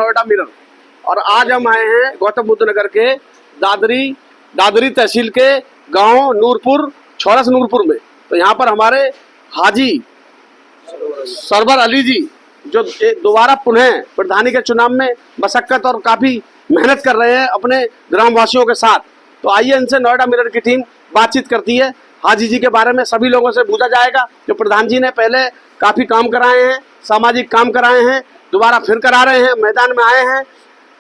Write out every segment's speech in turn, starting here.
Noida mirror. और आज हम आए हैं गौतम बुद्ध नगर के दादरी तहसील के गांव नूरपुर, छोरस नूरपुर में। तो यहाँ पर हमारे हाजी सरवर अली जी जो दोबारा पुनः प्रधानी के चुनाव में मशक्कत और काफी मेहनत कर रहे हैं अपने ग्रामवासियों के साथ। तो आइए इनसे नोएडा मिरर की टीम बातचीत करती है। हाजी जी के बारे में सभी लोगों से पूछा जाएगा जो प्रधान जी ने पहले काफी काम कराए हैं, सामाजिक काम कराए हैं, दोबारा फिर करा रहे हैं, मैदान में आए हैं,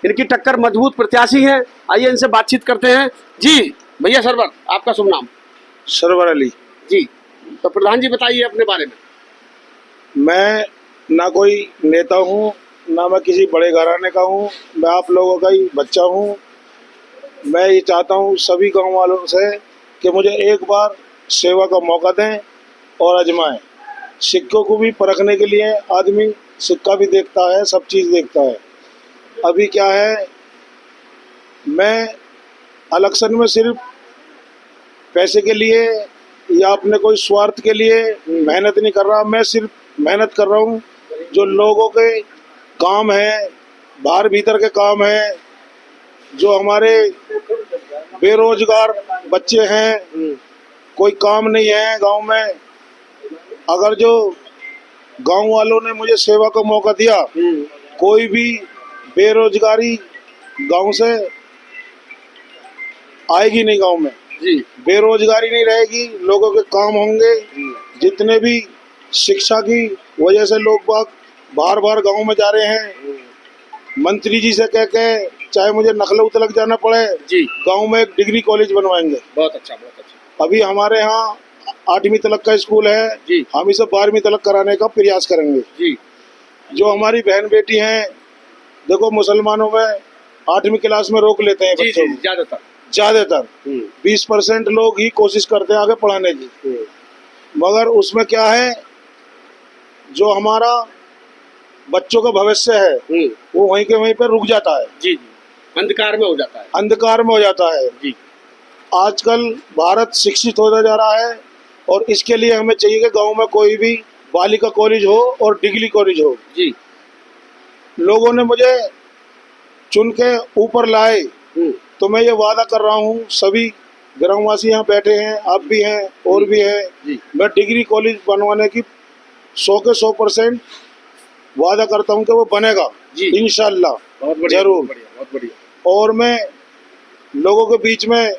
इनकी टक्कर मजबूत प्रत्याशी है। आइए इनसे बातचीत करते हैं। जी भैया सरवर, आपका शुभ नाम? सरवर अली जी। तो प्रधान जी बताइए अपने बारे में। मैं ना कोई नेता हूँ, ना मैं किसी बड़े घराने का हूँ, मैं आप लोगों का ही बच्चा हूँ। मैं ये चाहता हूँ सभी गांव वालों से कि मुझे एक बार सेवा का मौका दें और आजमाएं। सिक्कों को भी परखने के लिए आदमी सिक्का भी देखता है, सब चीज़ देखता है। अभी क्या है, मैं इलेक्शन में सिर्फ पैसे के लिए या अपने कोई स्वार्थ के लिए मेहनत नहीं कर रहा। मैं सिर्फ मेहनत कर रहा हूँ जो लोगों के काम है, बाहर भीतर के काम है, जो हमारे बेरोजगार बच्चे हैं, कोई काम नहीं है गांव में। अगर जो गांव वालों ने मुझे सेवा का मौका दिया, कोई भी बेरोजगारी गांव से आएगी नहीं। गांव में जी बेरोजगारी नहीं रहेगी, लोगों के काम होंगे। जितने भी शिक्षा की वजह से लोग बार बार गांव में जा रहे हैं, मंत्री जी से कह के चाहे मुझे नखलऊ तलक जाना पड़े, जी गांव में एक डिग्री कॉलेज बनवाएंगे। बहुत अच्छा, बहुत अच्छा। अभी हमारे यहाँ 8वीं तलक का स्कूल है, जी हम इसे 12वीं तलक कराने का प्रयास करेंगे। जी जो हमारी बहन बेटी हैं, देखो मुसलमानों में 8वीं क्लास में रोक लेते हैं जी बच्चों जी को, ज्यादातर। 20% लोग ही कोशिश करते हैं आगे पढ़ाने की। मगर उसमें क्या है, जो हमारा बच्चों का भविष्य है वो वहीं के वहीं पे रुक जाता है। जी जी, अंधकार में हो जाता है। अंधकार में हो जाता है। जी आजकल भारत शिक्षित होता जा रहा है और इसके लिए हमें चाहिए कि गांव में कोई भी बालिका कॉलेज हो और डिग्री कॉलेज हो। जी लोगों ने मुझे चुन के ऊपर लाए, तो मैं ये वादा कर रहा हूँ, सभी ग्रामवासी यहाँ बैठे हैं, आप भी हैं और भी हैं, मैं डिग्री कॉलेज बनवाने की 100 के 100% वादा करता हूँ कि वो बनेगा इंशाल्लाह। जरूर, बहुत बढ़िया। और मैं लोगों के बीच में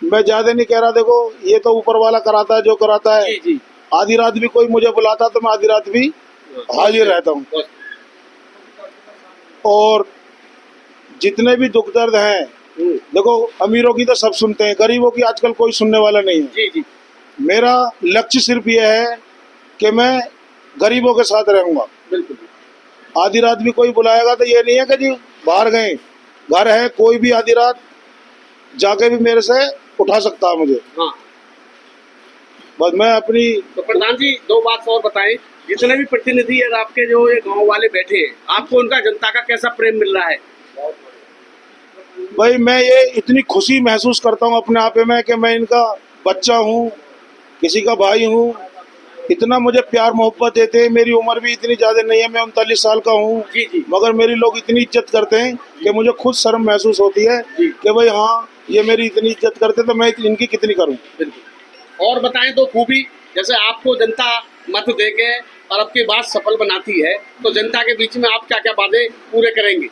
मैं ज्यादा नहीं कह रहा, देखो ये तो ऊपर वाला कराता है जो कराता है। जी आधी रात भी कोई मुझे बुलाता तो मैं आधी रात भी हाजिर रहता हूँ। और जितने भी दुख दर्द हैं, देखो अमीरों की तो सब सुनते हैं, गरीबों की आजकल कोई सुनने वाला नहीं है। जी मेरा लक्ष्य सिर्फ ये है कि मैं गरीबों के साथ रहूंगा। बिल्कुल। आधी रात भी कोई बुलाएगा तो ये नहीं है कि जी बाहर गए, घर है, कोई भी आधी रात जाके भी मेरे से उठा सकता है मुझे। हाँ। बस मैं अपनी। तो प्रधान जी दो बात और बताएं, जितने भी प्रतिनिधि है आपके जो ये गांव वाले बैठे हैं, आपको उनका जनता का कैसा प्रेम मिल रहा है? भाई मैं ये इतनी खुशी महसूस करता हूँ अपने आप में कि मैं इनका बच्चा हूँ, किसी का भाई हूँ। इतना मुझे प्यार मोहब्बत देते हैं। मेरी उम्र भी इतनी ज्यादा नहीं है, मैं 39 साल का हूँ, मगर मेरी लोग इतनी इज्जत करते हैं कि मुझे खुद शर्म महसूस होती है कि भाई हाँ, ये मेरी इतनी इज्जत करते तो मैं इनकी कितनी करूँ। और बताएं दो खूबी, जैसे आपको जनता मत देके और आपकी बात सफल बनाती है, तो जनता के बीच में आप क्या क्या वादे पूरे करेंगे?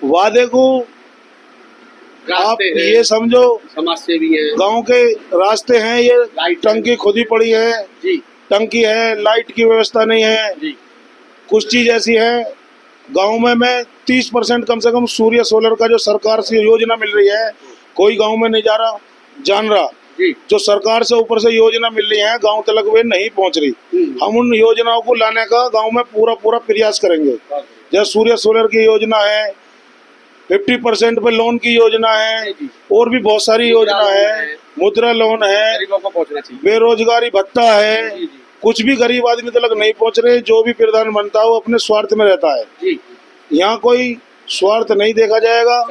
वादे को आप ये समझो, समाज सेवी है, गांव के रास्ते हैं, ये टंकी खुद ही पड़ी है जी, टंकी है, लाइट की व्यवस्था नहीं है जी। कुछ चीज ऐसी है गांव में, मैं 30% कम से कम सूर्य सोलर का जो सरकार से योजना मिल रही है, कोई गांव में नहीं जान रहा जी। जो सरकार से ऊपर से योजना मिल रही है गांव तक वे नहीं पहुंच रही। हम उन योजनाओं को लाने का गांव में पूरा प्रयास करेंगे। जैसे सूर्य सोलर की योजना है, 50% पे लोन की योजना है, और भी बहुत सारी योजना है, मुद्रा लोन है, बेरोजगारी भत्ता है। कुछ भी गरीब आदमी तक नहीं पहुंच रहे। जो भी प्रधान बनता है वो अपने स्वार्थ में रहता है। यहाँ कोई स्वार्थ नहीं देखा जाएगा,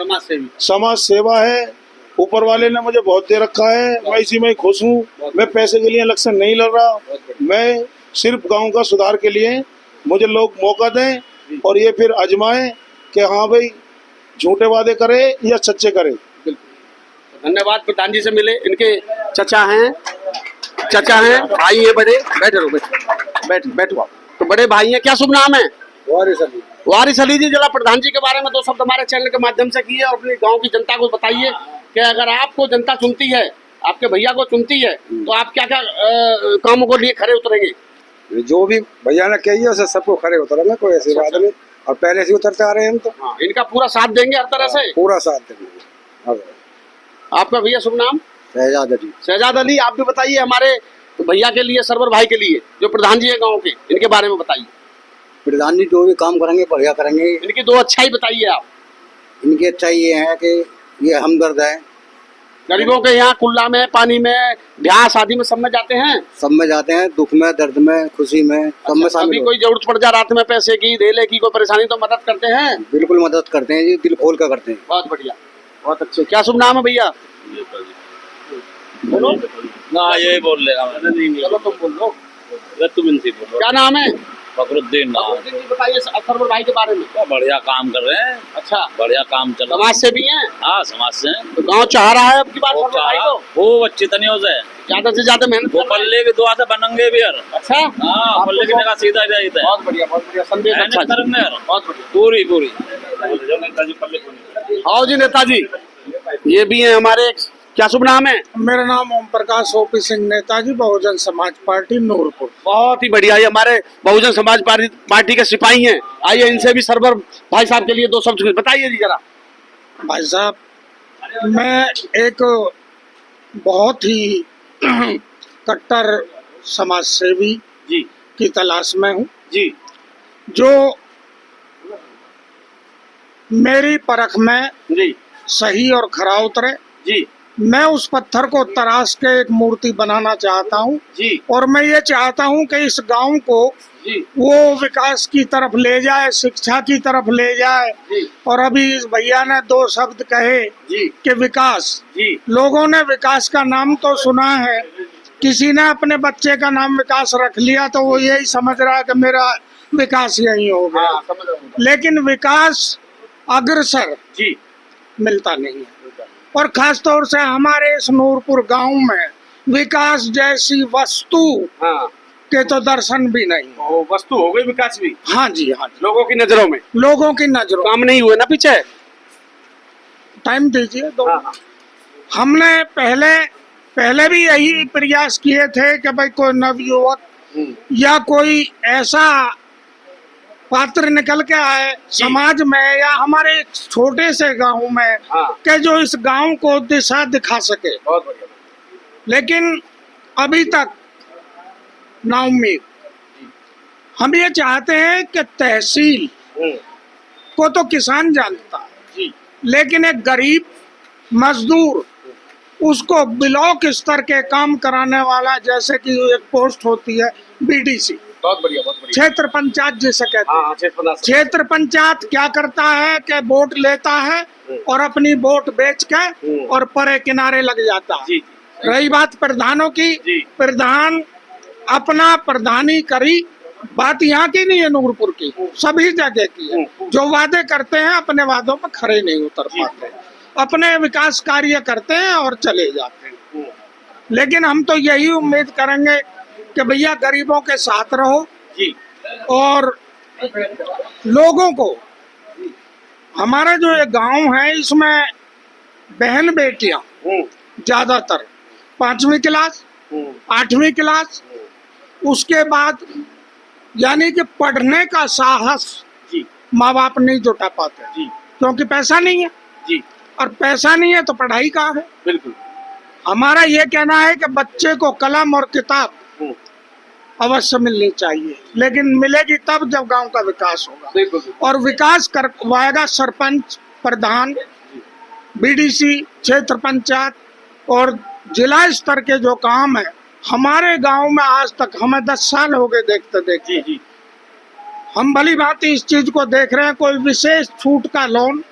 समाज सेवा है। ऊपर वाले ने मुझे बहुत दे रखा है, मैं इसी में खुश हूँ। मैं पैसे के लिए इलेक्शन नहीं लड़ रहा, मैं सिर्फ गांव का सुधार के लिए मुझे लोग मौका दें और ये फिर आजमाएं कि हाँ भाई झूठे वादे करे या सच्चे करे। धन्यवाद। प्रधान जी से मिले, इनके चचा हैं, भाई हैं बड़े। बैठो आप। तो बड़े भाई हैं, क्या शुभ नाम है? वारिस अली जी, जरा प्रधान जी के बारे में 2 शब्द हमारे चैनल के माध्यम से किए और अपने गांव की जनता को बताइए कि अगर आपको जनता चुनती है, आपके भैया को चुनती है, तो आप क्या क्या कामों को लिए खड़े उतरेंगे? जो भी भैया ने कही है उसे सबको खड़े उतरेंगे, कोई ऐसी बात नहीं। और पहले से उतरते आ रहे हैं हम तो। हाँ, इनका पूरा साथ देंगे हर तरह से? पूरा साथ देंगे। आपका भैया शुभ नाम? शहजाद अली। आप भी बताइए हमारे भैया के लिए, सरवर भाई के लिए, जो प्रधान जी है गाँव के, इनके बारे में बताइए। प्रधान जी जो भी काम करेंगे बढ़िया करेंगे। इनकी 2 अच्छाई बताइए आप। इनकी अच्छाई ये है कि ये हमदर्द है। गरीबों के यहाँ कुल्ला में, पानी में, ब्याह शादी में सब में जाते हैं? सब में जाते हैं, दुख में, दर्द में, खुशी में, सब में शामिल। अभी कोई जरूरत पड़ जाए रात में पैसे की, धेले की, कोई परेशानी, तो मदद करते हैं? बिल्कुल मदद करते हैं जी, दिल खोल कर करते हैं। बहुत बढ़िया, बहुत अच्छे। क्या शुभ नाम है भैया? बोलो ना, यही बोल लेगा। चलो तुम बोल लो। तुम इनसे बोलो। क्या नाम है? फखरुद्दीन नाम। फखरुद्दीन जी, बताइए सरवर भाई के बारे में। बढ़िया काम कर रहे हैं। अच्छा, बढ़िया काम चल रहा है। समाज से भी हैं? हाँ, समाज से हैं। तो गांव चाह रहा है अब की बार सरवर भाई को? खूब अच्छी तनियों से ज्यादा मेहनत वो पल्ले की दुआ से बनंगे भी यार। अच्छा, हाँ, पल्ले की जगह सीधा जाता है। बहुत बढ़िया संदेश अच्छा करेंगे यार। बहुत बढ़िया, पूरी आओ जी नेताजी, ये भी है हमारे। क्या शुभ नाम है? मेरा नाम ओम प्रकाश ओपी सिंह, नेताजी बहुजन समाज पार्टी नूरपुर। बहुत ही बढ़िया, ये हमारे बहुजन समाज पार्टी के सिपाही हैं। आइए इनसे भी सरवर भाई साहब के लिए 2 शब्द बताइए जी जरा। भाई साहब, मैं एक बहुत ही कट्टर समाज सेवी जी की तलाश में हूँ, जी, जो मेरी परख में जी सही और खरा उतरे। जी मैं उस पत्थर को तराश के एक मूर्ति बनाना चाहता हूँ जी और मैं ये चाहता हूँ कि इस गांव को जी वो विकास की तरफ ले जाए, शिक्षा की तरफ ले जाए। जी और अभी इस भैया ने 2 शब्द कहे जी कि विकास। जी लोगों ने विकास का नाम तो सुना है, किसी ने अपने बच्चे का नाम विकास रख लिया तो वो यही समझ रहा है कि मेरा विकास यही हो गया। हाँ, समझ रहा हूँ। लेकिन विकास अग्रसर जी मिलता नहीं है, और खास तौर से हमारे इस नूरपुर गांव में विकास जैसी वस्तु हाँ, के तो दर्शन भी नहीं। वो वस्तु हो गई विकास भी। हाँ जी, हाँ जी, लोगों की नजरों में, लोगों की नजरों। काम नहीं हुए ना पीछे। टाइम दीजिए दो। हाँ, हमने पहले भी यही प्रयास किए थे कि भाई कोई नवयुवक या कोई ऐसा पात्र निकल के आए समाज में या हमारे एक छोटे से गांव में हाँ। कि जो इस गांव को दिशा दिखा सके। बहुत बढ़िया। लेकिन अभी तक नाउम्मीद। हम ये चाहते हैं कि तहसील को तो किसान जानता है, जी लेकिन एक गरीब मजदूर उसको ब्लॉक स्तर के काम कराने वाला, जैसे कि एक पोस्ट होती है बीडीसी, बहुत बढ़िया, बहुत बढ़िया। क्षेत्र पंचायत जिसे कहते हैं। हाँ, क्षेत्र पंचायत क्या करता है कि वोट लेता है और अपनी वोट बेच के और परे किनारे लग जाता है। जी रही बात प्रधानों की, जी। प्रधान अपना प्रधानी करी, बात यहाँ की नहीं है, नूरपुर की सभी जगह की है। जो वादे करते हैं अपने वादों पर खड़े नहीं उतर पाते, अपने विकास कार्य करते हैं और चले जाते हैं। लेकिन हम तो यही उम्मीद करेंगे कि भैया गरीबों के साथ रहो जी और लोगों को, हमारा जो ये गांव है इसमें बहन बेटियां ज्यादातर 5वीं क्लास 8वीं क्लास, उसके बाद यानी कि पढ़ने का साहस जी माँ बाप नहीं जुटा पाते जी क्योंकि पैसा नहीं है, जी और पैसा नहीं है तो पढ़ाई कहाँ है। बिल्कुल। हमारा ये कहना है कि बच्चे को कलम और किताब अवश्य मिलनी चाहिए, लेकिन मिलेगी तब जब गांव का विकास होगा। बिल्कुल। और विकास करवाएगा सरपंच, प्रधान, बीडीसी, क्षेत्र पंचायत और जिला स्तर के जो काम है। हमारे गांव में आज तक हमें 10 साल हो गए देखते देखते, जी हम भली भांति इस चीज को देख रहे हैं। कोई विशेष छूट का लोन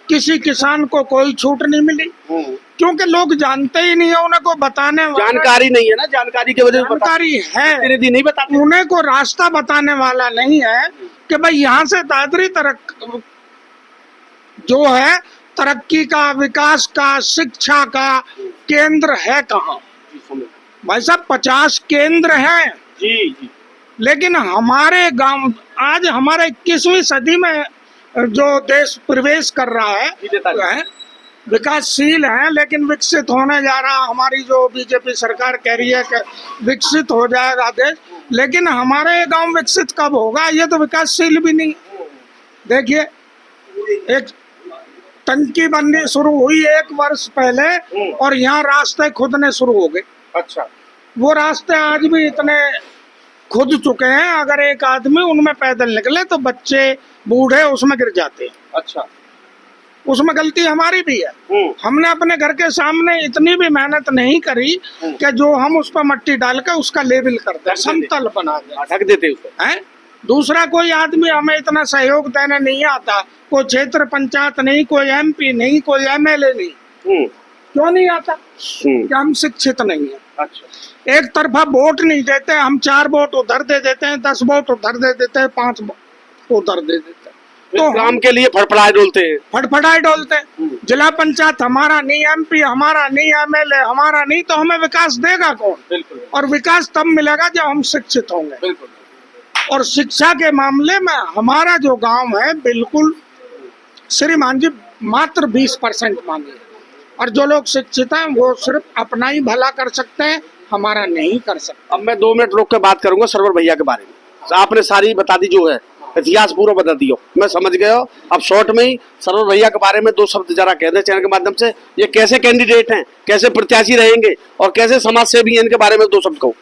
किसी किसान को कोई छूट नहीं मिली, क्योंकि लोग जानते ही नहीं है, उन्हें को बताने वाला जानकारी नहीं है ना, जानकारी की वजह से जानकारी है, प्रतिनिधि नहीं बताते। उन्हें को रास्ता बताने वाला नहीं है कि भाई यहाँ से दादरी जो है तरक्की का, विकास का, शिक्षा का केंद्र है कहाँ। भाई साहब 50 केंद्र हैं, जी जी, लेकिन हमारे गांव आज हमारे 21वीं सदी में जो देश प्रवेश कर रहा है विकासशील है, लेकिन विकसित होने जा रहा। हमारी जो बीजेपी सरकार कह रही है कि विकसित हो जाएगा देश, लेकिन हमारे गांव विकसित कब होगा? ये तो विकासशील भी नहीं। देखिए, एक टंकी बननी शुरू हुई 1 वर्ष पहले और यहाँ रास्ते खुदने शुरू हो गए। अच्छा, वो रास्ते आज भी इतने खुद चुके हैं, अगर एक आदमी उनमें पैदल निकले तो बच्चे बूढ़े उसमें गिर जाते हैं। अच्छा, उसमें गलती हमारी भी है। हमने अपने घर के सामने इतनी भी मेहनत नहीं करी कि जो हम उस पर मट्टी डाल के उसका लेवल कर दें, समतल बना दें, ढक देते उसे। हैं? दूसरा कोई आदमी हमें इतना सहयोग देने नहीं आता, कोई क्षेत्र पंचायत नहीं, कोई MP नहीं, कोई MLA नहीं। क्यों नहीं आता? कि हम शिक्षित नहीं है। अच्छा, एक तरफा वोट नहीं देते, हम 4 वोट उधर दे देते हैं, 10 वोट उधर दे देते हैं, 5 उधर दे देते हैं, तो काम के लिए फड़फड़ाए डोलते हैं, फटफटाए डोलते हैं। जिला पंचायत हमारा नहीं, MP हमारा नहीं, MLA हमारा नहीं, तो हमें विकास देगा कौन? बिल्कुल और विकास तब मिलेगा जब हम शिक्षित होंगे। बिल्कुल। और शिक्षा के मामले में हमारा जो गांव है, बिल्कुल श्रीमान जी मात्र 20% मांगे, और जो लोग शिक्षित हैं वो सिर्फ अपना ही भला कर सकते हैं, हमारा नहीं कर सकते। अब मैं 2 मिनट रोक के बात करूंगा सरवर भैया के बारे में। आपने सारी बता दी, जो है इतिहास पूरा बता दियो, मैं समझ गया। अब शॉर्ट में ही सरवर भैया के बारे में 2 शब्द जरा कह दें चैनल के माध्यम से। ये कैसे कैंडिडेट हैं, कैसे प्रत्याशी रहेंगे और कैसे समाज सेवी हैं, इनके बारे में 2 शब्द कहो।